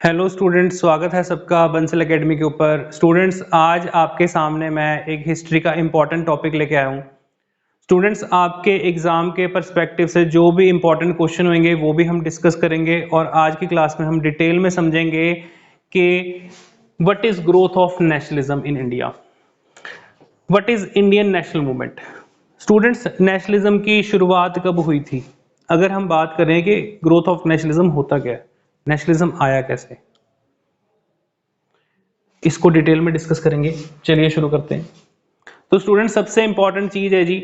Hello students, स्वागत है सबका बंसल एकेडमी के ऊपर। स्टूडेंट्स, आज आपके सामने मैं एक हिस्ट्री का इम्पॉर्टेंट टॉपिक लेके आया हूँ। स्टूडेंट्स, आपके एग्जाम के पर्सपेक्टिव से जो भी इम्पॉर्टेंट क्वेश्चन होंगे वो भी हम डिस्कस करेंगे और आज की क्लास में हम डिटेल में समझेंगे कि what is growth of nationalism in India, what is Indian national movement. Students, nationalism की शुरुआत कब हुई थी? अगर हम बात करें कि ग्रोथ ऑफ नेशनलिज्म होता क्या है, नेशनलिज्म आया कैसे, इसको डिटेल में डिस्कस करेंगे। चलिए शुरू करते हैं। तो स्टूडेंट, सबसे इंपॉर्टेंट चीज है जी,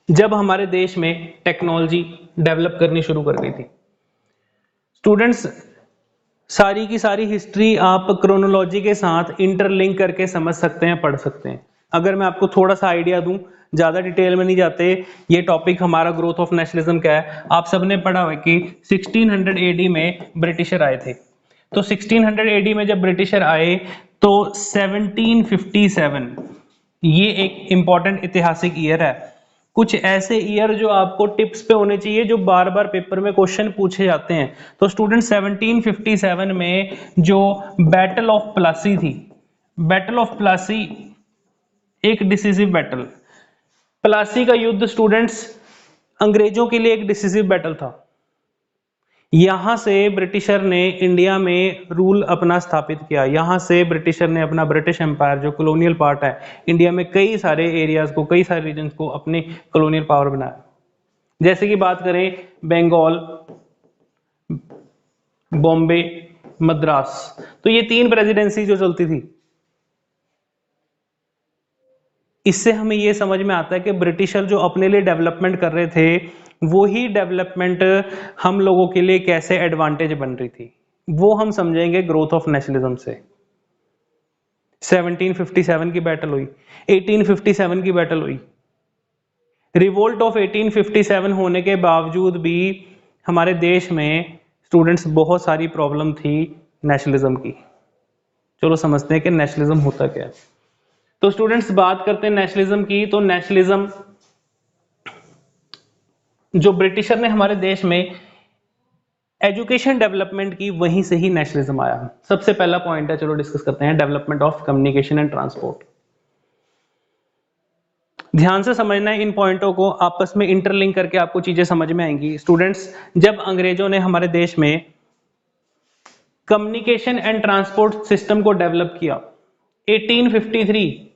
जब हमारे देश में टेक्नोलॉजी डेवलप करनी शुरू कर गई थी। स्टूडेंट्स, सारी की सारी हिस्ट्री आप क्रोनोलॉजी के साथ इंटरलिंक करके समझ सकते हैं, पढ़ सकते हैं। अगर मैं आपको थोड़ा सा आइडिया दूं, ज्यादा डिटेल में नहीं जाते, ये टॉपिक हमारा ग्रोथ ऑफ नेशनलिज्म का है। आप सबने पढ़ा हुआ कि 1600 एडी में ब्रिटिशर आए थे। तो 1600 एडी में जब ब्रिटिशर आए तो 1757 ये एक इंपॉर्टेंट ऐतिहासिक ईयर है। कुछ ऐसे ईयर जो आपको टिप्स पे होने चाहिए, जो बार बार पेपर में क्वेश्चन पूछे जाते हैं। तो स्टूडेंट, 1757 में जो बैटल ऑफ प्लासी थी, बैटल ऑफ प्लासी एक डिसिसिव बैटल, प्लासी का युद्ध स्टूडेंट्स अंग्रेजों के लिए एक डिसिसिव बैटल था। यहां से ब्रिटिशर ने इंडिया में रूल अपना स्थापित किया। यहां से ब्रिटिशर ने अपना ब्रिटिश एम्पायर, जो कॉलोनियल पार्ट है, इंडिया में कई सारे एरियाज को, कई सारे रीजन्स को अपने कॉलोनियल पावर बनाया। जैसे कि बात करें बंगाल, बॉम्बे, मद्रास, तो ये तीन प्रेसिडेंसी जो चलती थी, इससे हमें ये समझ में आता है कि ब्रिटिशर जो अपने लिए डेवलपमेंट कर रहे थे, वो ही डेवलपमेंट हम लोगों के लिए कैसे एडवांटेज बन रही थी, वो हम समझेंगे ग्रोथ ऑफ नेशनलिज्म से। 1757 की बैटल हुई, 1857 की बैटल हुई। रिवोल्ट ऑफ 1857 होने के बावजूद भी हमारे देश में स्टूडेंट्स बहुत सारी प्रॉब्लम थी नेशनलिज्म की। चलो समझते हैं कि नेशनलिज्म होता क्या है। तो स्टूडेंट्स, बात करते हैं नेशनलिज्म की। तो नेशनलिज्म जो ब्रिटिशर ने हमारे देश में एजुकेशन डेवलपमेंट की, वहीं से ही नेशनलिज्म आया। सबसे पहला पॉइंट है, चलो डिस्कस करते हैं, development of communication and transport. ध्यान से समझना है इन पॉइंटों को, आपस में इंटरलिंक करके आपको चीजें समझ में आएंगी। स्टूडेंट्स, जब अंग्रेजों ने हमारे देश में कम्युनिकेशन एंड ट्रांसपोर्ट सिस्टम को डेवलप किया 1853,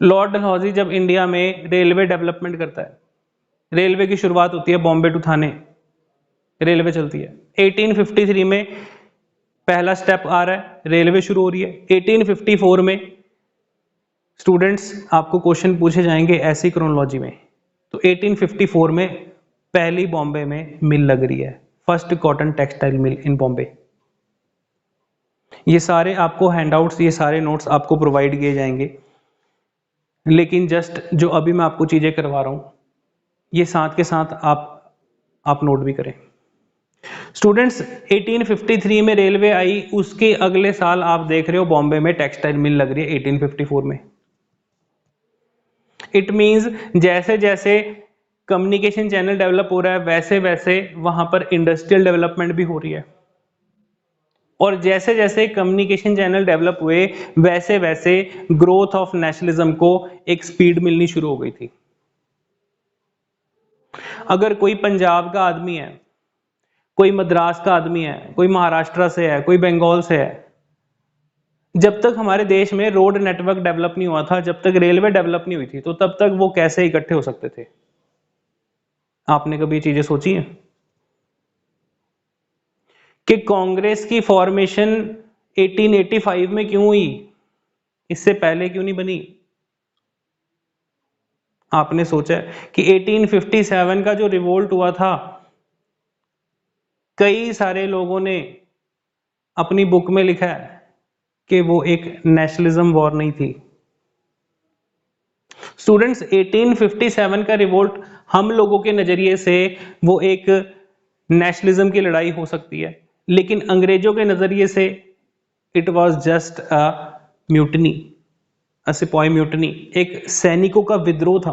लॉर्ड डलहौजी जब इंडिया में रेलवे डेवलपमेंट करता है, रेलवे की शुरुआत होती है बॉम्बे टू थाने, रेलवे चलती है। 1853 में पहला स्टेप आ रहा है, रेलवे शुरू हो रही है। 1854 में स्टूडेंट्स आपको क्वेश्चन पूछे जाएंगे ऐसी क्रोनोलॉजी में, तो 1854 में पहली बॉम्बे में मिल लग रही है, फर्स्ट कॉटन टेक्सटाइल मिल इन बॉम्बे। ये सारे आपको हैंडआउट्स, ये सारे नोट्स आपको प्रोवाइड किए जाएंगे, लेकिन जस्ट जो अभी मैं आपको चीजें करवा रहा हूं, ये साथ के साथ आप नोट भी करें। स्टूडेंट्स, 1853 में रेलवे आई, उसके अगले साल आप देख रहे हो बॉम्बे में टेक्सटाइल मिल लग रही है 1854 में। इट मींस जैसे जैसे कम्युनिकेशन चैनल डेवलप हो रहा है, वैसे वैसे वहां पर इंडस्ट्रियल डेवलपमेंट भी हो रही है। और जैसे जैसे कम्युनिकेशन चैनल डेवलप हुए, वैसे वैसे ग्रोथ ऑफ नेशनलिज्म को एक स्पीड मिलनी शुरू हो गई थी। अगर कोई पंजाब का आदमी है, कोई मद्रास का आदमी है, कोई महाराष्ट्र से है, कोई बंगाल से है, जब तक हमारे देश में रोड नेटवर्क डेवलप नहीं हुआ था, जब तक रेलवे डेवलप नहीं हुई थी, तो तब तक वो कैसे इकट्ठे हो सकते थे? आपने कभी ये चीजें सोची हैं कि कांग्रेस की फॉर्मेशन 1885 में क्यों हुई, इससे पहले क्यों नहीं बनी? आपने सोचा कि 1857 का जो रिवोल्ट हुआ था, कई सारे लोगों ने अपनी बुक में लिखा है कि वो एक नेशनलिज्म वॉर नहीं थी। स्टूडेंट्स, 1857 का रिवोल्ट हम लोगों के नजरिए से वो एक नेशनलिज्म की लड़ाई हो सकती है, लेकिन अंग्रेजों के नजरिए से it was just a mutiny, a sipahi mutiny, एक सैनिकों का विद्रोह था।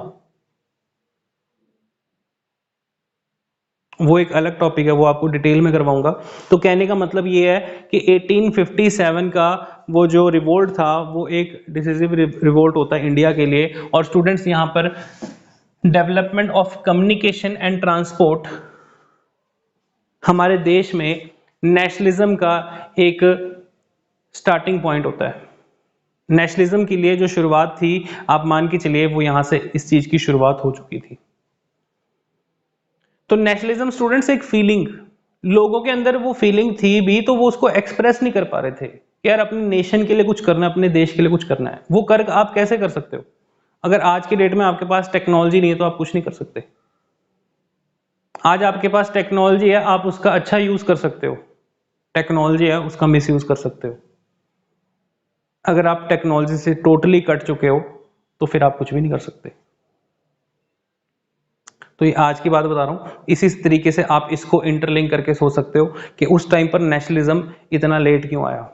वो एक अलग टॉपिक है, वो आपको डिटेल में करवाऊंगा। तो कहने का मतलब ये है कि 1857 का वो जो रिवोल्ट था वो एक डिसिसिव रिवोल्ट होता है इंडिया के लिए। और स्टूडेंट्स यहाँ पर development of communication and transport हमारे देश में नेशनलिज्म का एक स्टार्टिंग पॉइंट होता है। नेशनलिज्म के लिए जो शुरुआत थी, आप मान के चलिए वो यहां से इस चीज की शुरुआत हो चुकी थी। तो नेशनलिज्म स्टूडेंट्स एक फीलिंग, लोगों के अंदर वो फीलिंग थी भी तो वो उसको एक्सप्रेस नहीं कर पा रहे थे कि यार अपने नेशन के लिए कुछ करना है, अपने देश के लिए कुछ करना है। वो कर आप कैसे कर सकते हो? अगर आज के डेट में आपके पास टेक्नोलॉजी नहीं है तो आप कुछ नहीं कर सकते। आज आपके पास टेक्नोलॉजी है, आप उसका अच्छा यूज कर सकते हो, टेक्नोलॉजी है उसका मिस यूज कर सकते हो। अगर आप टेक्नोलॉजी से टोटली कट चुके हो तो फिर आप कुछ भी नहीं कर सकते। तो ये आज की बात बता रहा हूं, इसी तरीके से आप इसको इंटरलिंक करके सोच सकते हो कि उस टाइम पर नेशनलिज्म इतना लेट क्यों आया।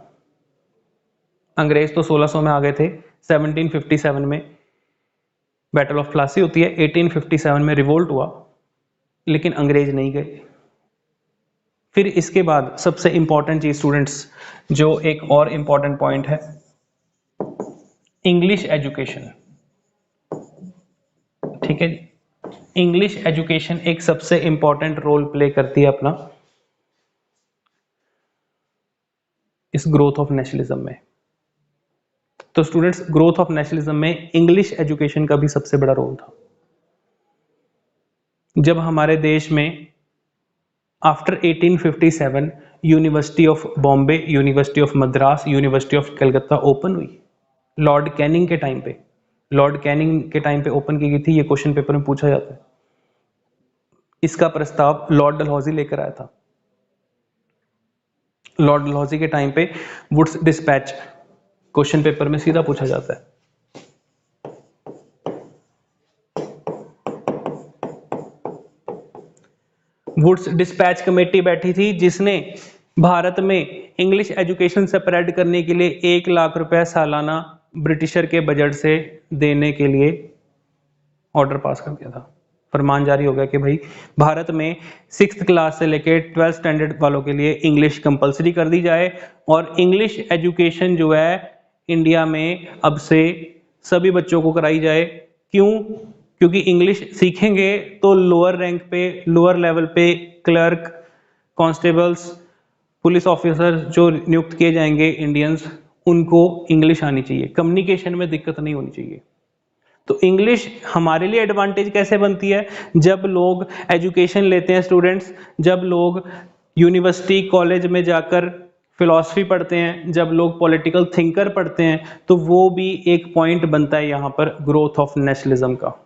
अंग्रेज तो 1600 में आ गए थे, 1757 में बैटल ऑफ प्लासी होती है, 1857 में रिवोल्ट हुआ, लेकिन अंग्रेज नहीं गए। फिर इसके बाद सबसे इंपॉर्टेंट चीज स्टूडेंट्स, जो एक और इंपॉर्टेंट पॉइंट है, इंग्लिश एजुकेशन। ठीक है जी, इंग्लिश एजुकेशन एक सबसे इंपॉर्टेंट रोल प्ले करती है अपना इस ग्रोथ ऑफ नेशनलिज्म में। तो स्टूडेंट्स, ग्रोथ ऑफ नेशनलिज्म में इंग्लिश एजुकेशन का भी सबसे बड़ा रोल था। जब हमारे देश में after 1857 university of Bombay, university of Madras, university of Calcutta open हुई, लॉर्ड कैनिंग के टाइम पे, लॉर्ड कैनिंग के टाइम पे ओपन की गई थी। ये क्वेश्चन पेपर में पूछा जाता है। इसका प्रस्ताव लॉर्ड डलहौजी लेकर आया था। लॉर्ड डलहौजी के टाइम पे वुड्स डिस्पैच क्वेश्चन पेपर में सीधा पूछा जाता है। वुड्स डिस्पैच कमेटी बैठी थी जिसने भारत में इंग्लिश एजुकेशन स्प्रेड करने के लिए 1 लाख रुपए सालाना ब्रिटिशर के बजट से देने के लिए ऑर्डर पास कर दिया था। फरमान जारी हो गया कि भाई भारत में 6th क्लास से लेकर 12th स्टैंडर्ड वालों के लिए इंग्लिश कंपलसरी कर दी जाए और इंग्लिश एजुकेशन जो है इंडिया में अब से सभी बच्चों को कराई जाए। क्यों? क्योंकि इंग्लिश सीखेंगे तो लोअर रैंक पे, लोअर लेवल पे क्लर्क, कांस्टेबल्स, पुलिस ऑफिसर जो नियुक्त किए जाएंगे इंडियंस, उनको इंग्लिश आनी चाहिए, कम्युनिकेशन में दिक्कत नहीं होनी चाहिए। तो इंग्लिश हमारे लिए एडवांटेज कैसे बनती है? जब लोग एजुकेशन लेते हैं स्टूडेंट्स, जब लोग यूनिवर्सिटी कॉलेज में जाकर फिलॉसफी पढ़ते हैं, जब लोग पॉलिटिकल थिंकर पढ़ते हैं, तो वो भी एक पॉइंट बनता है यहां पर ग्रोथ ऑफ नेशनलिज्म का।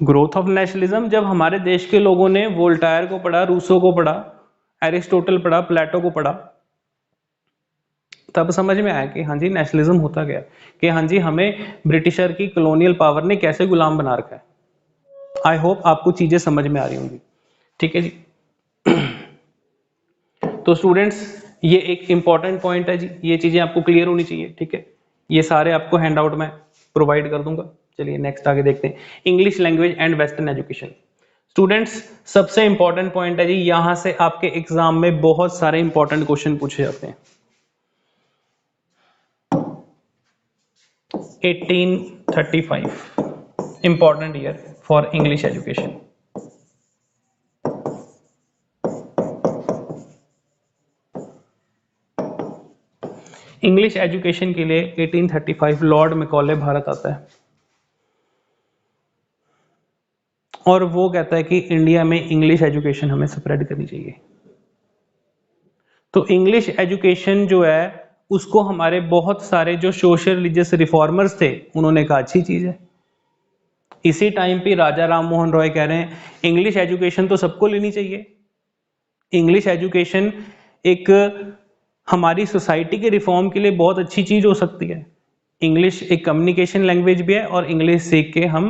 ग्रोथ ऑफ नेशनलिज्म, जब हमारे देश के लोगों ने वोल्टायर को पढ़ा, रूसो को पढ़ा, एरिस्टोटल पढ़ा, प्लेटो को पढ़ा, तब समझ में आया कि हाँ जी नेशनलिज्म होता गया, कि हाँ जी हमें ब्रिटिशर की कॉलोनियल पावर ने कैसे गुलाम बना रखा है। आई होप आपको चीजें समझ में आ रही होंगी। ठीक है जी। तो स्टूडेंट्स, ये एक इंपॉर्टेंट पॉइंट है जी, ये चीजें आपको क्लियर होनी चाहिए। ठीक है, ये सारे आपको हैंड आउट में प्रोवाइड कर दूंगा। चलिए नेक्स्ट आगे देखते हैं, English language and Western education. Students, सबसे इंपॉर्टेंट पॉइंट है जी, यहां से आपके एग्जाम में बहुत सारे इंपॉर्टेंट क्वेश्चन पूछे जाते हैं। 1835 important year for English education। English education के लिए 1835 लॉर्ड मैकॉले भारत आता है और वो कहता है कि इंडिया में इंग्लिश एजुकेशन हमें स्प्रेड करनी चाहिए। तो इंग्लिश एजुकेशन जो है उसको हमारे बहुत सारे जो सोशल रिलीजियस रिफॉर्मर्स थे उन्होंने कहा अच्छी चीज है। इसी टाइम पे राजा राम मोहन रॉय कह रहे हैं इंग्लिश एजुकेशन तो सबको लेनी चाहिए। इंग्लिश एजुकेशन एक हमारी सोसाइटी के रिफॉर्म के लिए बहुत अच्छी चीज हो सकती है। इंग्लिश एक कम्युनिकेशन लैंग्वेज भी है और इंग्लिश सीख के हम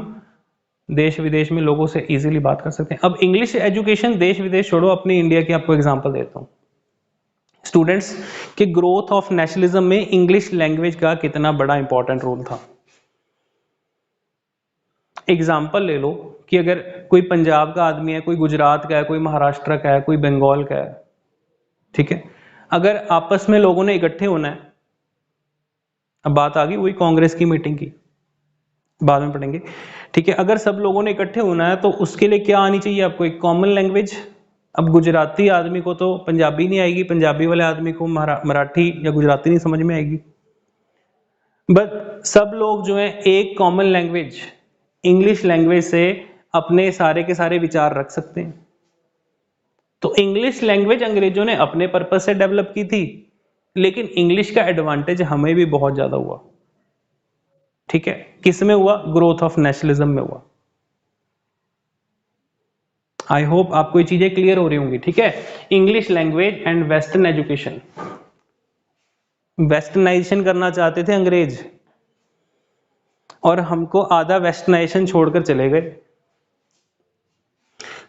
देश विदेश में लोगों से इजीली बात कर सकते हैं। अब इंग्लिश एजुकेशन देश विदेश छोड़ो, अपनी इंडिया की आपको एग्जांपल देता हूं स्टूडेंट्स कि ग्रोथ ऑफ नेशनलिज्म में इंग्लिश लैंग्वेज का कितना बड़ा इंपॉर्टेंट रोल था। एग्जाम्पल ले लो कि अगर कोई पंजाब का आदमी है, कोई गुजरात का है, कोई महाराष्ट्र का है, कोई बंगाल का है, ठीक है, अगर आपस में लोगों ने इकट्ठे होना है, अब बात आ गई वही कांग्रेस की मीटिंग की, बाद में पढ़ेंगे, ठीक है, अगर सब लोगों ने इकट्ठे होना है तो उसके लिए क्या आनी चाहिए आपको? एक कॉमन लैंग्वेज। अब गुजराती आदमी को तो पंजाबी नहीं आएगी, पंजाबी वाले आदमी को मराठी या गुजराती नहीं समझ में आएगी, बट सब लोग जो है एक कॉमन लैंग्वेज इंग्लिश लैंग्वेज से अपने सारे के सारे विचार रख सकते हैं। तो इंग्लिश लैंग्वेज अंग्रेजों ने अपने पर्पज से डेवलप की थी, लेकिन इंग्लिश का एडवांटेज हमें भी बहुत ज्यादा हुआ, ठीक है, किस में हुआ? ग्रोथ ऑफ नेशनलिज्म में हुआ। आई होप आपको ये चीजें क्लियर हो रही होंगी, ठीक है। English language and Western education, westernization करना चाहते थे अंग्रेज और हमको आधा वेस्टर्नाइजेशन छोड़कर चले गए।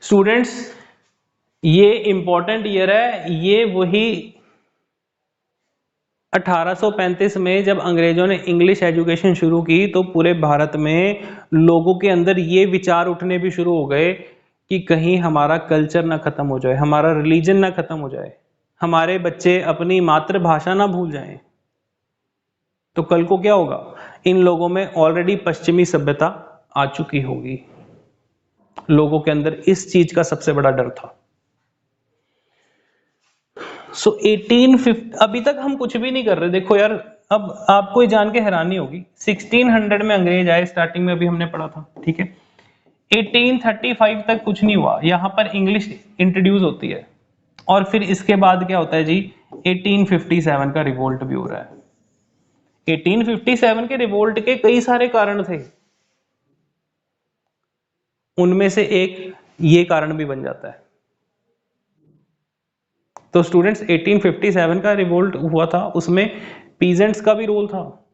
स्टूडेंट्स, ये इंपॉर्टेंट ईयर है, ये वही 1835 में जब अंग्रेजों ने इंग्लिश एजुकेशन शुरू की तो पूरे भारत में लोगों के अंदर ये विचार उठने भी शुरू हो गए कि कहीं हमारा कल्चर ना खत्म हो जाए, हमारा रिलीजन ना खत्म हो जाए, हमारे बच्चे अपनी मातृभाषा ना भूल जाएं। तो कल को क्या होगा? इन लोगों में ऑलरेडी पश्चिमी सभ्यता आ चुकी होगी, लोगों के अंदर इस चीज का सबसे बड़ा डर था। सो 1850, अभी तक हम कुछ भी नहीं कर रहे। देखो यार, अब आपको ये जान के हैरानी होगी, 1600 में अंग्रेज आए, स्टार्टिंग में अभी हमने पढ़ा था, ठीक है। 1835 तक कुछ नहीं हुआ, यहां पर इंग्लिश इंट्रोड्यूस होती है और फिर इसके बाद क्या होता है जी? 1857 का रिवोल्ट भी हो रहा है। 1857 के रिवोल्ट के कई सारे कारण थे, उनमें से एक ये कारण भी बन जाता है। तो स्टूडेंट्स, 1857 का रिवोल्ट हुआ था, उसमें पीजेंट्स का भी रोल था,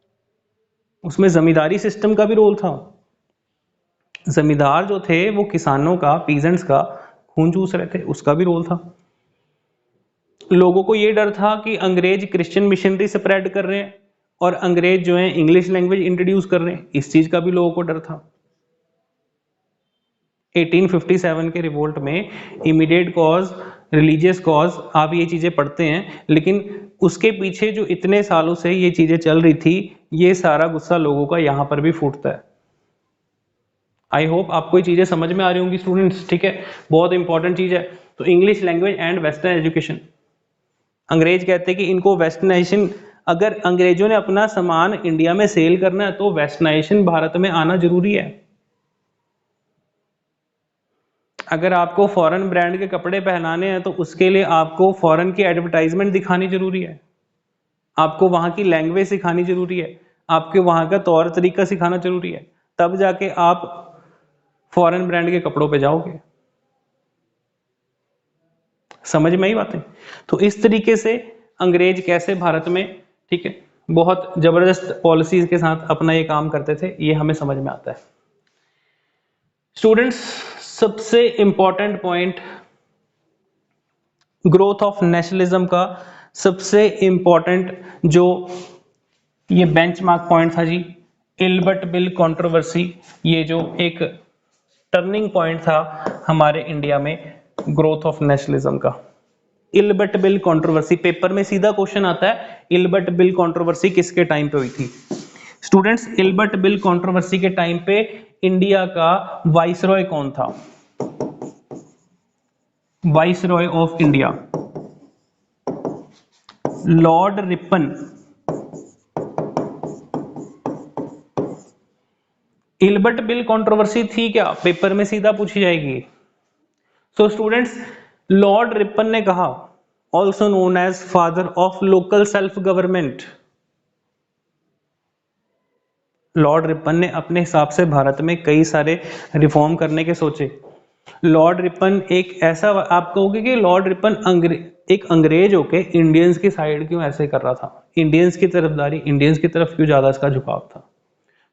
उसमें जमींदारी सिस्टम का भी रोल था। जमींदार जो थे वो किसानों का, पीजेंट्स का खून चूस रहे थे, उसका भी रोल था। लोगों को ये डर था कि अंग्रेज क्रिश्चियन मिशनरी स्प्रेड कर रहे हैं और अंग्रेज जो है इंग्लिश लैंग्वेज इंट्रोड्यूस कर रहे हैं, इस चीज का भी लोगों को डर था। 1857 के रिवोल्ट में इमीडिएट कॉज, रिलीजियस कॉज, आप ये चीजें पढ़ते हैं, लेकिन उसके पीछे जो इतने सालों से ये चीजें चल रही थी, ये सारा गुस्सा लोगों का यहां पर भी फूटता है। आई होप आपको ये चीजें समझ में आ रही होंगी स्टूडेंट्स, ठीक है, बहुत इंपॉर्टेंट चीज है। तो English language and Western education, अंग्रेज कहते हैं कि इनको वेस्टर्नाइजेशन, अगर अंग्रेजों ने अपना सामान इंडिया में सेल करना है तो वेस्टर्नाइजेशन भारत में आना जरूरी है। अगर आपको फॉरेन ब्रांड के कपड़े पहनाने हैं तो उसके लिए आपको फॉरेन की एडवर्टाइजमेंट दिखानी जरूरी है, आपको वहां की लैंग्वेज सिखानी जरूरी है, आपके वहां का तौर तरीका सिखाना जरूरी है, तब जाके आप फॉरेन ब्रांड के कपड़ों पे जाओगे। समझ में आई बातें? तो इस तरीके से अंग्रेज कैसे भारत में, ठीक है, बहुत जबरदस्त पॉलिसीज के साथ अपना ये काम करते थे, ये हमें समझ में आता है। स्टूडेंट्स, सबसे important point growth of nationalism का, सबसे इंपॉर्टेंट जो ये बेंचमार्क पॉइंट था जी, इल्बर्ट बिल कंट्रोवर्सी, ये जो एक टर्निंग पॉइंट था हमारे इंडिया में ग्रोथ ऑफ नेशनलिज्म का। इल्बर्ट बिल कंट्रोवर्सी, पेपर में सीधा क्वेश्चन आता है, इल्बर्ट बिल कंट्रोवर्सी किसके टाइम पे हुई थी? स्टूडेंट्स, इल्बर्ट बिल कंट्रोवर्सी के टाइम पे इंडिया का वाइसरॉय कौन था? Viceroy of India Lord Ripon. Ilbert bill controversy थी क्या? पेपर में सीधा पूछी जाएगी। सो स्टूडेंट्स, लॉर्ड रिपन ने कहा, also known as father of local self government, Lord Ripon ने अपने हिसाब से भारत में कई सारे रिफॉर्म करने के सोचे। लॉर्ड रिपन एक ऐसा, आप कहोगे कि लॉर्ड रिपन एक अंग्रेज होके इंडियंस की साइड क्यों ऐसे कर रहा था, इंडियंस की तरफदारी, इंडियंस की तरफ क्यों ज्यादा इसका झुकाव था?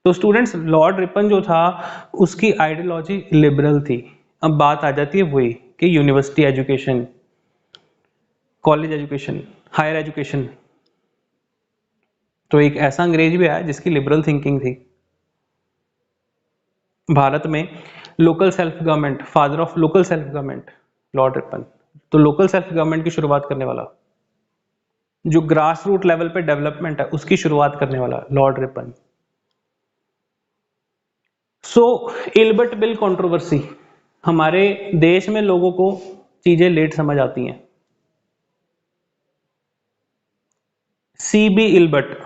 तो स्टूडेंट्स, लॉर्ड रिपन जो था उसकी आइडियोलॉजी लिबरल थी। अब बात आ जाती है वही कि university education, college education, higher education, तो एक ऐसा अंग्रेज भी आया जिसकी लिबरल थिंकिंग थी। भारत में local self government, father of local self government Lord Ripon. तो लोकल सेल्फ गवर्नमेंट की शुरुआत करने वाला, जो ग्रास रूट लेवल पे डेवलपमेंट है उसकी शुरुआत करने वाला लॉर्ड रिपन। सो इल्बर्ट बिल कंट्रोवर्सी, हमारे देश में लोगों को चीजें लेट समझ आती हैं। सीबी इल्बर्ट,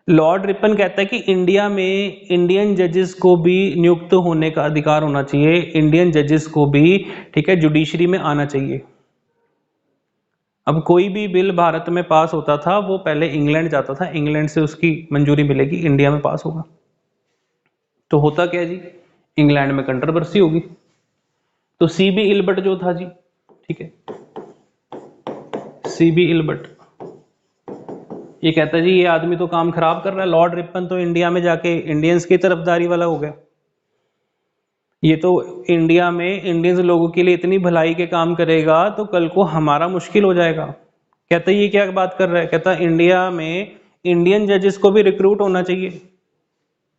लॉर्ड रिपन कहता है कि इंडिया में इंडियन जजेस को भी नियुक्त होने का अधिकार होना चाहिए, इंडियन जजेस को भी, ठीक है, जुडिशरी में आना चाहिए। अब कोई भी बिल भारत में पास होता था वो पहले इंग्लैंड जाता था, इंग्लैंड से उसकी मंजूरी मिलेगी, इंडिया में पास होगा। तो होता क्या जी, इंग्लैंड में कंट्रोवर्सी होगी। तो सीबी इल्बर्ट जो था जी, ठीक है, सीबी इल्बर्ट ये कहता है जी ये आदमी तो काम खराब कर रहा है, लॉर्ड रिपन तो इंडिया में जाके इंडियंस की तरफदारी वाला हो गया, ये तो इंडिया में इंडियंस लोगों के लिए इतनी भलाई के काम करेगा तो कल को हमारा मुश्किल हो जाएगा। कहता है ये क्या बात कर रहा है, कहता इंडिया में इंडियन जजेस को भी रिक्रूट होना चाहिए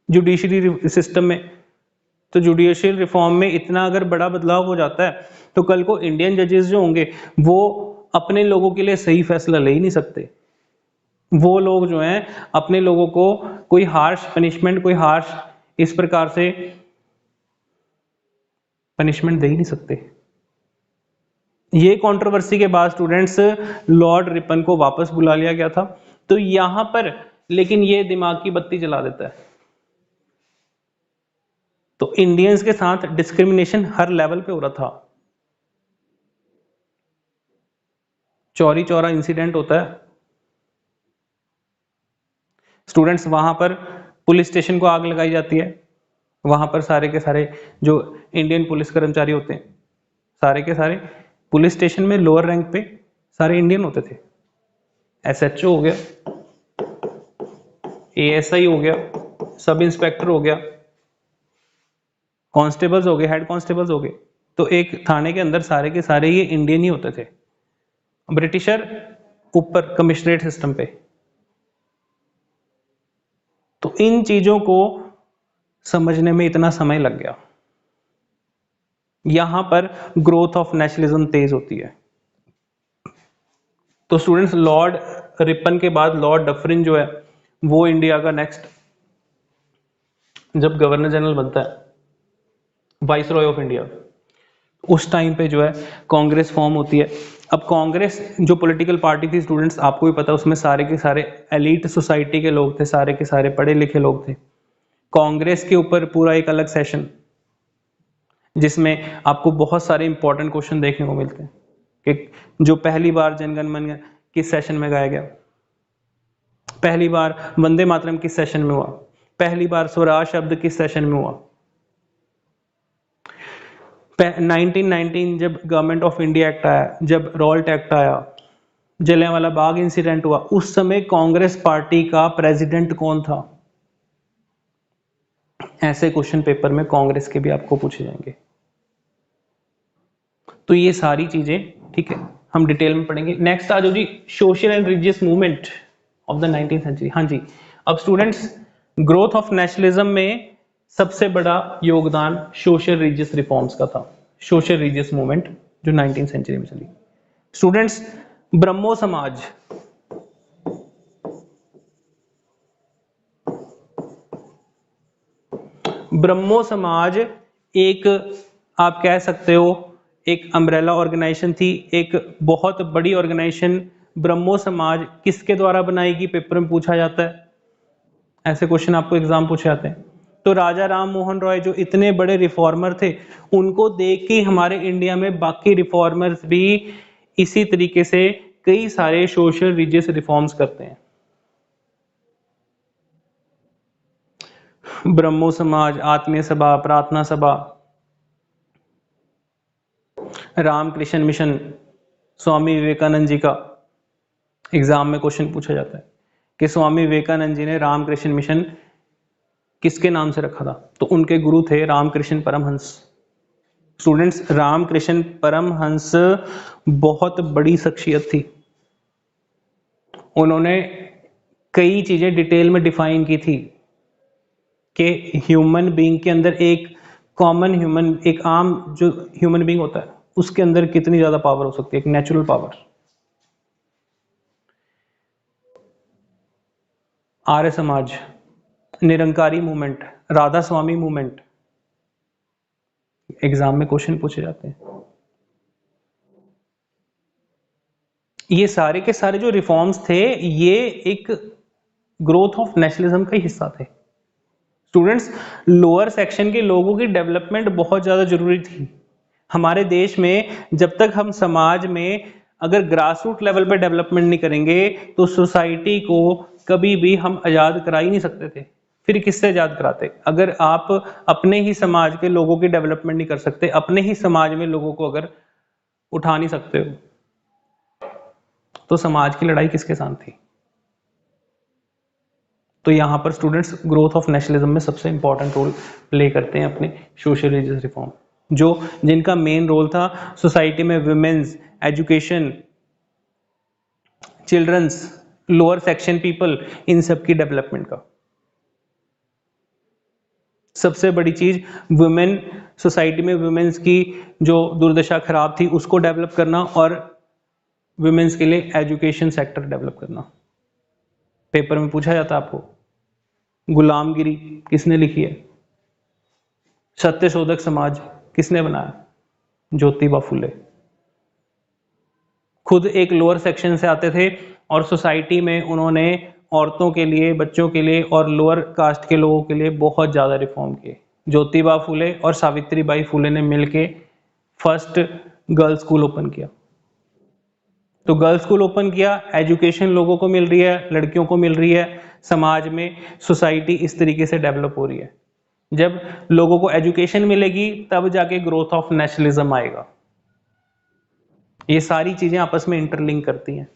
जुडिशरी सिस्टम में। तो जुडिशियल रिफॉर्म में इतना अगर बड़ा बदलाव हो जाता है तो कल को इंडियन जजेस जो होंगे वो अपने लोगों के लिए सही फैसला ले ही नहीं सकते। वो लोग जो हैं अपने लोगों को कोई हार्श पनिशमेंट, कोई हार्श इस प्रकार से पनिशमेंट दे ही नहीं सकते। ये कंट्रोवर्सी के बाद स्टूडेंट्स लॉर्ड रिपन को वापस बुला लिया गया था। तो यहां पर लेकिन ये दिमाग की बत्ती जला देता है। तो इंडियंस के साथ डिस्क्रिमिनेशन हर लेवल पे हो रहा था। चौरी चौरा इंसिडेंट होता है स्टूडेंट्स, वहां पर पुलिस स्टेशन को आग लगाई जाती है, वहां पर सारे के सारे जो इंडियन पुलिस कर्मचारी होते हैं सारे के सारे पुलिस स्टेशन में लोअर रैंक पे सारे इंडियन होते थे। एसएचओ हो गया, एएसआई हो गया, सब इंस्पेक्टर हो गया, कांस्टेबल्स हो गए, हेड कांस्टेबल्स हो गए। तो एक थाने के अंदर सारे के सारे ये इंडियन ही होते थे। ब्रिटिशर ऊपर कमिश्नरेट सिस्टम पे। तो इन चीजों को समझने में इतना समय लग गया। यहां पर ग्रोथ ऑफ नेशनलिज्म तेज होती है। तो स्टूडेंट्स लॉर्ड रिपन के बाद लॉर्ड डफरिन जो है वो इंडिया का नेक्स्ट जब गवर्नर जनरल बनता है, वाइस रॉय ऑफ इंडिया, उस टाइम पे जो है कांग्रेस फॉर्म होती है। अब कांग्रेस जो पॉलिटिकल पार्टी थी स्टूडेंट्स आपको भी पता है उसमें सारे के सारे एलीट सोसाइटी के लोग थे, सारे के सारे पढ़े लिखे लोग थे। कांग्रेस के ऊपर पूरा एक अलग सेशन जिसमें आपको बहुत सारे इंपॉर्टेंट क्वेश्चन देखने को मिलते हैं कि जो पहली बार जनगण मन किस सेशन में गाया गया, पहली बार वंदे मातरम किस सेशन में हुआ, पहली बार स्वराज शब्द किस सेशन में हुआ। 1919 जब गवर्नमेंट ऑफ इंडिया एक्ट आया, जब रॉल्ट एक्ट आया, जलियांवाला बाग इंसिडेंट हुआ, उस समय कांग्रेस पार्टी का प्रेसिडेंट कौन था। ऐसे क्वेश्चन पेपर में कांग्रेस के भी आपको पूछे जाएंगे। तो ये सारी चीजें ठीक है हम डिटेल में पढ़ेंगे। नेक्स्ट आ जाओ जी, social and religious movement of the 19th century. हाँ जी, अब स्टूडेंट्स ग्रोथ ऑफ नेशनलिज्म में सबसे बड़ा योगदान सोशल रिलीजियस रिफॉर्म्स का था। सोशल रिलीजियस मूवमेंट जो 19th सेंचुरी में चली। स्टूडेंट्स ब्रह्मो समाज, ब्रह्मो समाज एक आप कह सकते हो एक अम्ब्रेला ऑर्गेनाइजेशन थी, एक बहुत बड़ी ऑर्गेनाइजेशन। ब्रह्मो समाज किसके द्वारा बनाई गई, पेपर में पूछा जाता है, ऐसे क्वेश्चन आपको एग्जाम पूछे जाते हैं। तो राजा राम मोहन रॉय जो इतने बड़े रिफॉर्मर थे, उनको देख के हमारे इंडिया में बाकी रिफॉर्मर्स भी इसी तरीके से कई सारे सोशल रिलीजियस रिफॉर्म्स करते हैं। ब्रह्मो समाज, आत्मीय सभा, प्रार्थना सभा, रामकृष्ण मिशन, स्वामी विवेकानंद जी का एग्जाम में क्वेश्चन पूछा जाता है कि स्वामी विवेकानंद जी ने रामकृष्ण मिशन किसके नाम से रखा था। तो उनके गुरु थे रामकृष्ण परमहंस। स्टूडेंट्स रामकृष्ण परमहंस बहुत बड़ी शख्सियत थी, उन्होंने कई चीजें डिटेल में डिफाइन की थी। कि ह्यूमन बीइंग के अंदर एक कॉमन ह्यूमन, एक आम जो ह्यूमन बीइंग होता है उसके अंदर कितनी ज्यादा पावर हो सकती है, एक natural power. Arya Samaj, Nirankari movement, Radha Swami movement, exam में क्वेश्चन पूछे जाते हैं। ये सारे के सारे जो रिफॉर्म्स थे ये एक ग्रोथ ऑफ नेशनलिज्म का ही हिस्सा थे। स्टूडेंट्स, लोअर सेक्शन के लोगों की डेवलपमेंट बहुत ज्यादा जरूरी थी हमारे देश में। जब तक हम समाज में अगर ग्रास रूट लेवल पे डेवलपमेंट नहीं करेंगे तो सोसाइटी को कभी भी हम आजाद करा ही नहीं सकते थे। फिर किससे आजाद कराते? अगर आप अपने ही समाज के लोगों की डेवलपमेंट नहीं कर सकते, अपने ही समाज में लोगों को अगर उठा नहीं सकते हो, तो समाज की लड़ाई किसके साथ थी? तो यहां पर स्टूडेंट्स ग्रोथ ऑफ नेशनलिज्म में सबसे इंपॉर्टेंट रोल प्ले करते हैं अपने सोशल रिलीजियस रिफॉर्म, जो जिनका मेन रोल था सोसाइटी में women's education, children's, lower section people, इन सब की डेवलपमेंट का। सबसे बड़ी चीज वुमेन, सोसाइटी में वुमेन्स की जो दुर्दशा खराब थी उसको डेवलप करना और वुमेन्स के लिए एजुकेशन सेक्टर डेवलप करना। पेपर में पूछा जाता आपको, गुलामगिरी किसने लिखी है? सत्यशोधक समाज किसने बनाया? ज्योतिबा फुले। खुद एक लोअर सेक्शन से आते थे और सोसाइटी में उन्होंने औरतों के लिए, बच्चों के लिए और लोअर कास्ट के लोगों के लिए बहुत ज़्यादा रिफॉर्म किए। ज्योतिबा फुले और सावित्रीबाई फुले ने मिलके फर्स्ट गर्ल्स स्कूल ओपन किया। तो गर्ल्स स्कूल ओपन किया, एजुकेशन लोगों को मिल रही है, लड़कियों को मिल रही है, समाज में सोसाइटी इस तरीके से डेवलप हो रही है। जब लोगों को एजुकेशन मिलेगी तब जाके ग्रोथ ऑफ नेशनलिज्म आएगा। ये सारी चीजें आपस में इंटरलिंक करती हैं।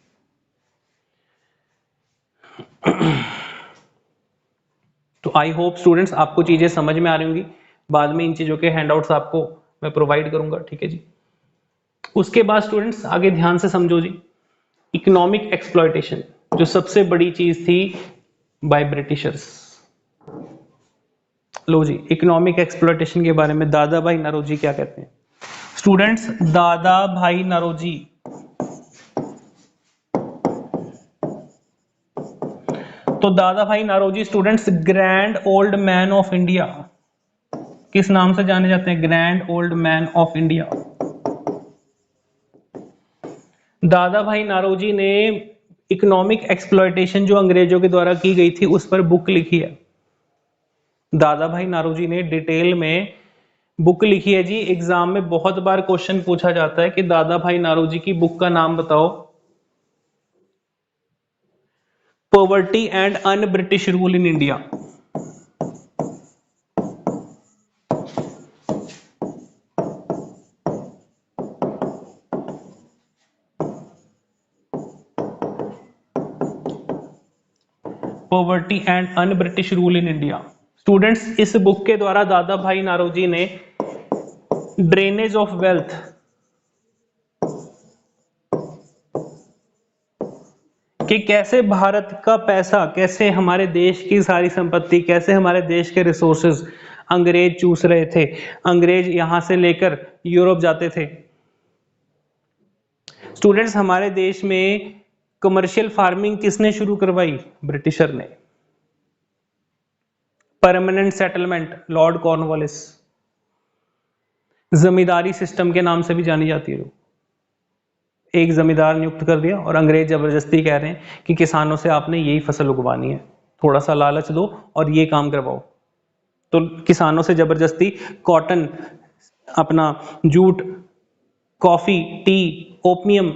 तो आई होप स्टूडेंट्स आपको चीजें समझ में आ रही होंगी। बाद में इन चीजों के हैंडआउट्स आपको मैं प्रोवाइड करूंगा, ठीक है जी। उसके बाद स्टूडेंट्स आगे ध्यान से समझो जी, इकोनॉमिक एक्सप्लॉयटेशन जो सबसे बड़ी चीज थी बाय ब्रिटिशर्स। लो जी, इकोनॉमिक एक्सप्लॉयटेशन के बारे में दादा भाई नौरोजी क्या कहते हैं? स्टूडेंट्स, दादा भाई नौरोजी तो Dadabhai Naoroji students grand old man of India किस नाम से जाने जाते हैं? Grand old man of India. Dadabhai Naoroji ने इकोनॉमिक एक्सप्लॉयटेशन जो अंग्रेजों के द्वारा की गई थी उस पर बुक लिखी है। दादा भाई नौरोजी ने डिटेल में बुक लिखी है जी। एग्जाम में बहुत बार क्वेश्चन पूछा जाता है कि दादा भाई नौरोजी की बुक का नाम बताओ। Poverty and un British rule in India. Poverty and un British rule in India. Students, इस बुक के द्वारा दादा भाई नौरोजी ने ड्रेनेज ऑफ वेल्थ, कि कैसे भारत का पैसा, कैसे हमारे देश की सारी संपत्ति, कैसे हमारे देश के रिसोर्सेज अंग्रेज चूस रहे थे। अंग्रेज यहां से लेकर यूरोप जाते थे। स्टूडेंट्स, हमारे देश में कमर्शियल फार्मिंग किसने शुरू करवाई? ब्रिटिशर ने। Permanent settlement, Lord Cornwallis. Zamindari system के नाम से भी जानी जाती है। एक जमींदार नियुक्त कर दिया और अंग्रेज जबरदस्ती कह रहे हैं कि किसानों से आपने यही फसल उगवानी है, थोड़ा सा लालच दो और ये काम करवाओ। तो किसानों से जबरदस्ती कॉटन, अपना जूट, कॉफी, टी, ओपियम,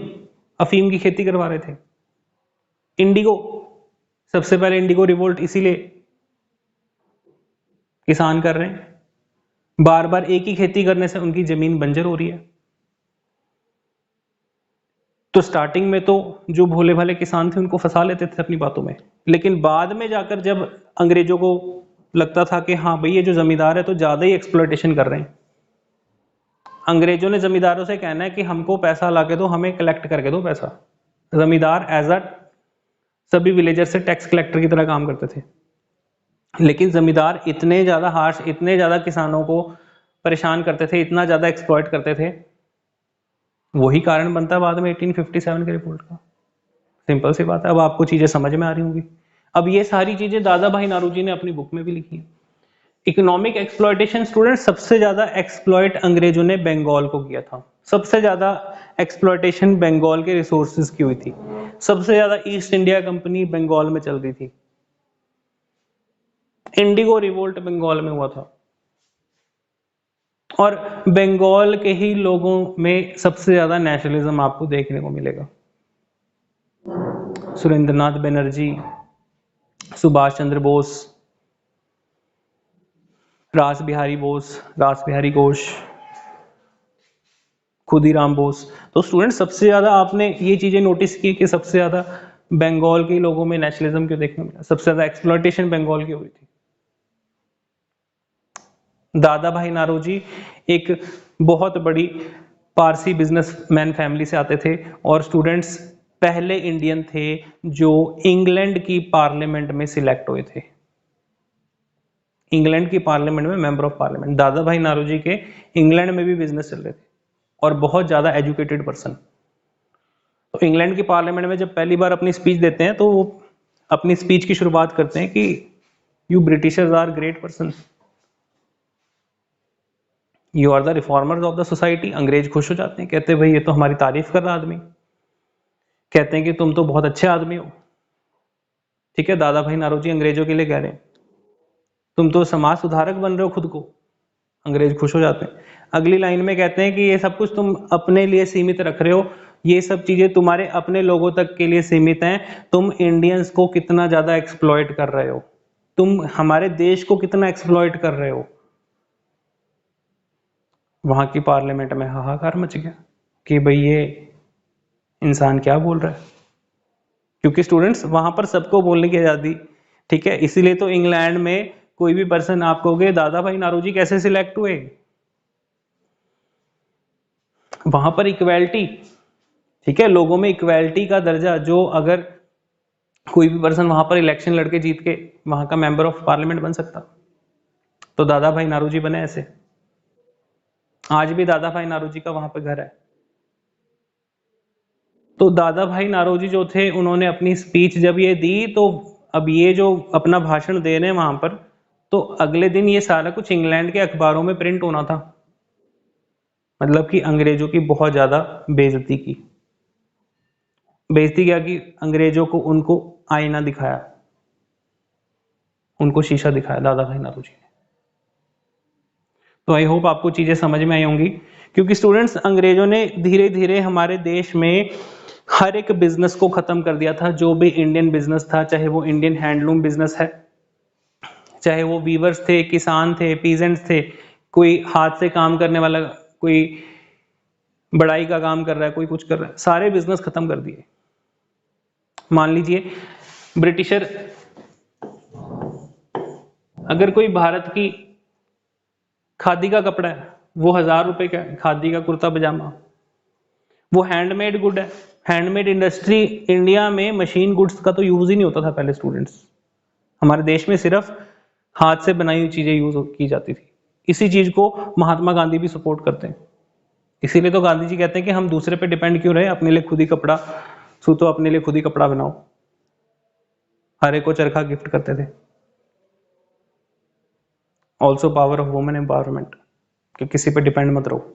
अफीम की खेती करवा रहे थे। इंडिगो, सबसे पहले इंडिगो रिवोल्ट इसीलिए किसान कर रहे हैं, बार बार एक ही खेती करने से उनकी जमीन बंजर हो रही है। तो स्टार्टिंग में तो जो भोले भाले किसान थे उनको फंसा लेते थे अपनी बातों में, लेकिन बाद में जाकर जब अंग्रेजों को लगता था कि हाँ भाई ये जो जमींदार है तो ज्यादा ही एक्सप्लॉयटेशन कर रहे हैं, अंग्रेजों ने जमींदारों से कहना है कि हमको पैसा ला के दो, हमें कलेक्ट करके दो पैसा। जमींदार एज अ सभी विलेजर से टैक्स कलेक्टर की तरह काम करते थे। लेकिन जमींदार इतने ज़्यादा हार्श, इतने ज़्यादा किसानों को परेशान करते थे, इतना ज़्यादा एक्सप्लॉइट करते थे, वही कारण बनता है बाद में 1857 के रिपोर्ट का। सिंपल सी बात है। अब आपको चीज़ें समझ में आ रही होंगी। अब ये सारी चीज़ें दादा भाई नारोजी ने अपनी बुक में भी लिखी है। इकोनॉमिक एक्सप्लॉयटेशन स्टूडेंट, सबसे ज़्यादा एक्सप्लॉइट अंग्रेजों ने बंगाल को किया था। सबसे ज़्यादा एक्सप्लॉयटेशन बंगाल के रिसोर्सेज की हुई थी। सबसे ज़्यादा ईस्ट इंडिया कंपनी बंगाल में चल रही थी। इंडिगो रिवोल्ट बंगाल में हुआ था और बंगाल के ही लोगों में सबसे ज़्यादा नेशनलिज्म आपको देखने को मिलेगा। सुरेंद्रनाथ बनर्जी, सुभाष चंद्र बोस, रास बिहारी बोस, रास बिहारी घोष, खुदीराम बोस। तो स्टूडेंट, सबसे ज्यादा आपने ये चीजें नोटिस की कि सबसे ज्यादा बंगाल के लोगों में नेशनलिज्म क्यों देखने को मिला, सबसे ज्यादा एक्सप्लॉयटेशन बंगाल की हुई थी। दादा भाई नारोजी एक बहुत बड़ी पारसी बिजनेसमैन फैमिली से आते थे और स्टूडेंट्स पहले इंडियन थे जो इंग्लैंड की पार्लियामेंट में सिलेक्ट हुए थे। इंग्लैंड की पार्लियामेंट में मेंबर ऑफ पार्लियामेंट दादा भाई नारोजी के इंग्लैंड में भी बिजनेस चल रहे थे और बहुत ज्यादा एजुकेटेड पर्सन। तो इंग्लैंड की पार्लियामेंट में जब पहली बार अपनी स्पीच देते हैं तो वो अपनी स्पीच की शुरुआत करते हैं कि you Britishers are great person, you are the reformers of the society. अंग्रेज खुश हो जाते हैं, कहते हैं भाई ये तो हमारी तारीफ कर रहा आदमी, कहते हैं कि तुम तो बहुत अच्छे आदमी हो। ठीक है, दादा भाई नारोजी अंग्रेजों के लिए कह रहे हैं तुम तो समाज सुधारक बन रहे हो खुद को। अंग्रेज खुश हो जाते हैं। अगली लाइन में कहते हैं कि ये सब कुछ तुम अपने लिए सीमित रख रहे हो, ये सब चीजें तुम्हारे अपने लोगों तक के लिए सीमित हैं, तुम इंडियंस को कितना ज्यादा एक्सप्लॉइट कर रहे हो, तुम हमारे देश को कितना एक्सप्लॉइट कर रहे हो। वहां की पार्लियामेंट में हाहाकार मच गया कि भाई ये इंसान क्या बोल रहा है, क्योंकि स्टूडेंट्स वहां पर सबको बोलने की आजादी। ठीक है, इसीलिए तो इंग्लैंड में कोई भी पर्सन आप कहोगे दादा भाई नारोजी कैसे सिलेक्ट हुए, वहां पर इक्वेलिटी। ठीक है, लोगों में इक्वेलिटी का दर्जा, जो अगर कोई भी पर्सन वहां पर इलेक्शन लड़के जीत के वहां का मेंबर ऑफ पार्लियामेंट बन सकता, तो दादा भाई नारोजी बने ऐसे। आज भी दादा भाई नारोजी का वहां पर घर है। तो दादा भाई नारोजी जो थे उन्होंने अपनी स्पीच जब ये दी, तो अब ये जो अपना भाषण दे रहे हैं वहां पर, तो अगले दिन ये सारा कुछ इंग्लैंड के अखबारों में प्रिंट होना था। मतलब कि अंग्रेजों की बहुत ज्यादा बेइज्जती की। बेइज्जती क्या की, अंग्रेजों को उनको आईना दिखाया, उनको शीशा दिखाया दादा भाई नारोजी ने। तो आई होप आपको चीजें समझ में आई होंगी, क्योंकि स्टूडेंट्स अंग्रेजों ने धीरे धीरे हमारे देश में हर एक बिजनेस को खत्म कर दिया था। जो भी इंडियन बिजनेस था, चाहे वो इंडियन हैंडलूम बिजनेस है, चाहे वो वीवर्स थे, किसान थे, पीजेंट्स थे, कोई हाथ से काम करने वाला, कोई बढ़ाई का काम कर रहा है, कोई कुछ कर रहा है, सारे बिजनेस खत्म कर दिए। मान लीजिए ब्रिटिशर, अगर कोई भारत की खादी का कपड़ा है, वो 1000 रुपए का है, खादी का कुर्ता पजामा, वो हैंडमेड गुड है। हैंडमेड इंडस्ट्री, इंडिया में मशीन गुड्स का तो यूज ही नहीं होता था पहले स्टूडेंट्स। हमारे देश में सिर्फ हाथ से बनाई हुई चीजें यूज की जाती थी। इसी चीज को महात्मा गांधी भी सपोर्ट करते हैं। इसीलिए तो गांधी जी कहते हैं कि हम दूसरे पे डिपेंड क्यों रहे, अपने लिए खुद ही कपड़ा सूतो, अपने लिए खुद ही कपड़ा बनाओ। हर एक को चरखा गिफ्ट करते थे। Also power of women empowerment, कि किसी पे डिपेंड मत रहो।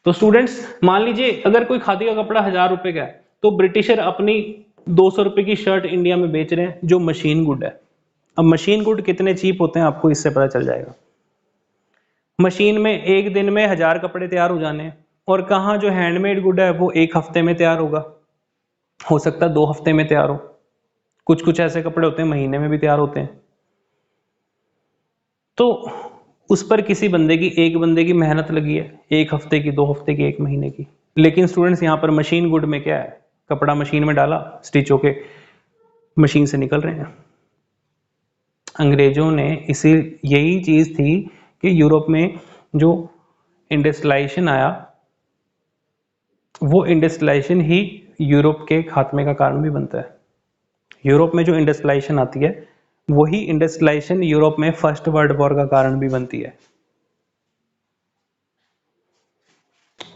तो स्टूडेंट्स मान लीजिए अगर कोई खादी का कपड़ा 1000 रुपए का है, तो ब्रिटिशर अपनी 200 रुपए की शर्ट इंडिया में बेच रहे हैं जो मशीन गुड है। अब मशीन गुड कितने चीप होते हैं आपको इससे पता चल जाएगा। मशीन में एक दिन में 1000 कपड़े तैयार हो जाने हैं, और कहाँ जो हैंडमेड गुड है वो एक हफ्ते में तैयार होगा, हो सकता है 2 हफ्ते में तैयार हो, कुछ कुछ ऐसे कपड़े होते हैं महीने में भी तैयार होते हैं। तो उस पर किसी बंदे की, एक बंदे की मेहनत लगी है, 1 हफ्ते की, 2 हफ्ते की, 1 महीने की। लेकिन स्टूडेंट्स यहाँ पर मशीन गुड में क्या है, कपड़ा मशीन में डाला, स्टिच होके मशीन से निकल रहे हैं। अंग्रेजों ने इसी, यही चीज थी कि यूरोप में जो इंडस्ट्रियलाइजेशन आया, वो इंडस्ट्रियलाइजेशन ही यूरोप के खात्मे का कारण भी बनता है। यूरोप में जो इंडस्ट्रियलाइजेशन आती है वही इंडस्ट्रियलाइजेशन यूरोप में फर्स्ट वर्ल्ड वॉर का कारण भी बनती है।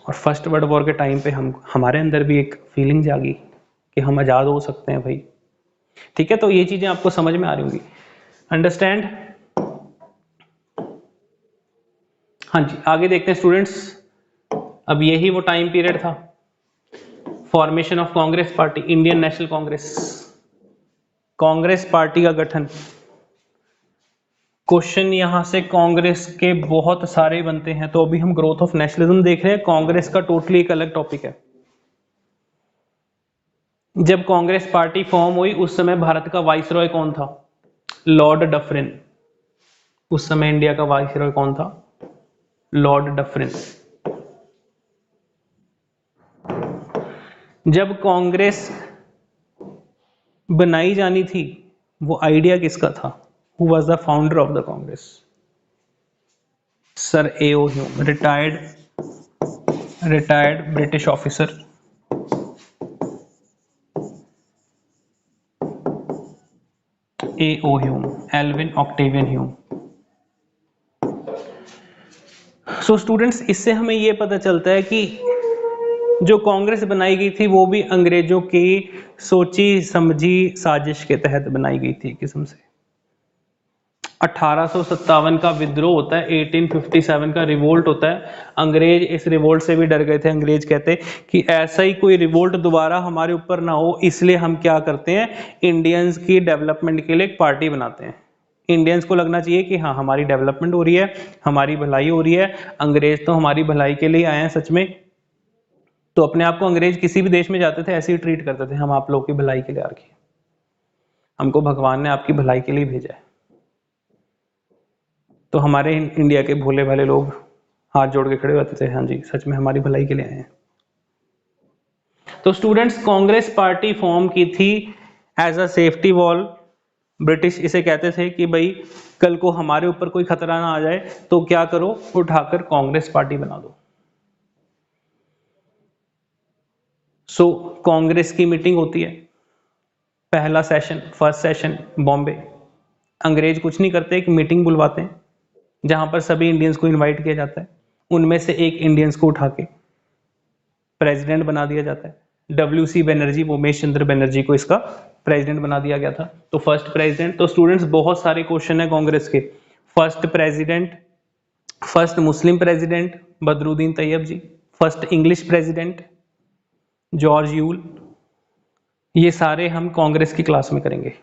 और फर्स्ट वर्ल्ड वॉर के टाइम पे हमारे अंदर भी एक फीलिंग जागी कि हम आज़ाद हो सकते हैं भाई। ठीक है, तो ये चीज़ें आपको समझ में आ रही होंगी, अंडरस्टैंड। हाँ जी, आगे देखते हैं स्टूडेंट्स। अब यही वो टाइम पीरियड था, formation of Congress party, Indian national Congress, Congress party का गठन। क्वेश्चन यहां से कांग्रेस के बहुत सारे बनते हैं, तो अभी हम ग्रोथ ऑफ नेशनलिज्म देख रहे हैं, कांग्रेस का टोटली एक अलग टॉपिक है। जब कांग्रेस पार्टी फॉर्म हुई उस समय भारत का वाइसरॉय कौन था? Lord Dufferin. उस समय इंडिया का वाइसरॉय कौन था? Lord Dufferin. जब कांग्रेस बनाई जानी थी, वो आइडिया किसका था? Who was the founder of the Congress? Sir A.O. Hume, retired British officer. A.O. Hume, Alvin Octavian Hume. So students, इससे हमें यह पता चलता है कि जो कांग्रेस बनाई गई थी वो भी अंग्रेजों की सोची समझी साजिश के तहत बनाई गई थी। किस्म से 1857 का विद्रोह होता है, 1857 का रिवोल्ट होता है। अंग्रेज इस रिवोल्ट से भी डर गए थे। अंग्रेज कहते कि ऐसा ही कोई रिवोल्ट दोबारा हमारे ऊपर ना हो, इसलिए हम क्या करते हैं, इंडियंस की डेवलपमेंट के लिए एक पार्टी बनाते हैं। इंडियंस को लगना चाहिए कि हाँ, हमारी डेवलपमेंट हो रही है, हमारी भलाई हो रही है, अंग्रेज तो हमारी भलाई के लिए आए हैं सच में। तो अपने आप को अंग्रेज किसी भी देश में जाते थे ऐसे ही ट्रीट करते थे, हम आप लोगों की भलाई के लिए आ रखे हैं, हमको भगवान ने आपकी भलाई के लिए भेजा है। तो हमारे इंडिया के भोले भाले लोग हाथ जोड़ के खड़े होते थे, हाँ जी सच में हमारी भलाई के लिए आए हैं। तो स्टूडेंट्स, कांग्रेस पार्टी फॉर्म की थी as a safety wall. British इसे कहते थे कि भाई कल को हमारे ऊपर कोई खतरा ना आ जाए तो क्या करो, उठाकर कांग्रेस पार्टी बना दो। सो कांग्रेस की मीटिंग होती है, पहला सेशन, फर्स्ट सेशन बॉम्बे। अंग्रेज कुछ नहीं करते, एक मीटिंग बुलवाते हैं जहां पर सभी इंडियंस को इनवाइट किया जाता है। उनमें से एक इंडियंस को उठा के प्रेसिडेंट बना दिया जाता है। WC बनर्जी, उमेश चंद्र बनर्जी को इसका प्रेसिडेंट बना दिया गया था। तो फर्स्ट प्रेसिडेंट, तो स्टूडेंट्स बहुत सारे क्वेश्चन है कांग्रेस के। First president, first Muslim president Badruddin Tyabji, first English president George Yule, ये सारे हम कांग्रेस की क्लास में करेंगे।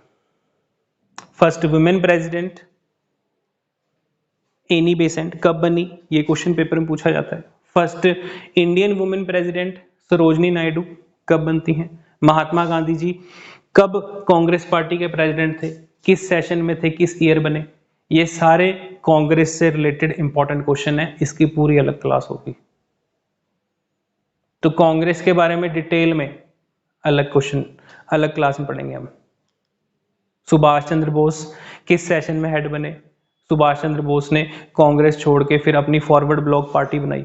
First women president Annie Besant कब बनी, ये क्वेश्चन पेपर में पूछा जाता है। First Indian women president Sarojini Naidu कब बनती हैं। महात्मा गांधी जी कब कांग्रेस पार्टी के प्रेसिडेंट थे, किस सेशन में थे, किस ईयर बने, ये सारे कांग्रेस से रिलेटेड इंपॉर्टेंट क्वेश्चन है, इसकी पूरी अलग क्लास होगी। तो कांग्रेस के बारे में डिटेल में अलग क्वेश्चन, अलग क्लास में पढ़ेंगे हम। सुभाष चंद्र बोस किस सेशन में हेड बने। सुभाष चंद्र बोस ने कांग्रेस छोड़ के फिर अपनी फॉरवर्ड ब्लॉक पार्टी बनाई।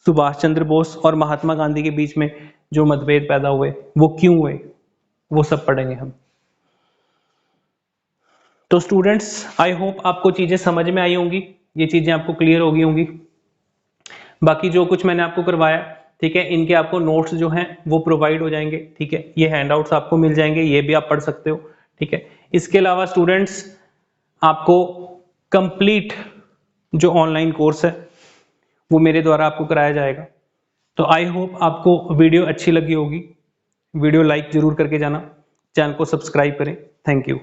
सुभाष चंद्र बोस और महात्मा गांधी के बीच में जो मतभेद पैदा हुए वो क्यों हुए, वो सब पढ़ेंगे हम। तो स्टूडेंट्स, आई होप आपको चीजें समझ में आई होंगी, ये चीजें आपको क्लियर हो गई होंगी। बाकी जो कुछ मैंने आपको करवाया, ठीक है, इनके आपको नोट्स जो हैं वो प्रोवाइड हो जाएंगे। ठीक है, ये हैंडआउट्स आपको मिल जाएंगे, ये भी आप पढ़ सकते हो। ठीक है, इसके अलावा स्टूडेंट्स आपको कंप्लीट जो ऑनलाइन कोर्स है वो मेरे द्वारा आपको कराया जाएगा। तो आई होप आपको वीडियो अच्छी लगी होगी। वीडियो लाइक जरूर करके जाना, चैनल को सब्सक्राइब करें। Thank you.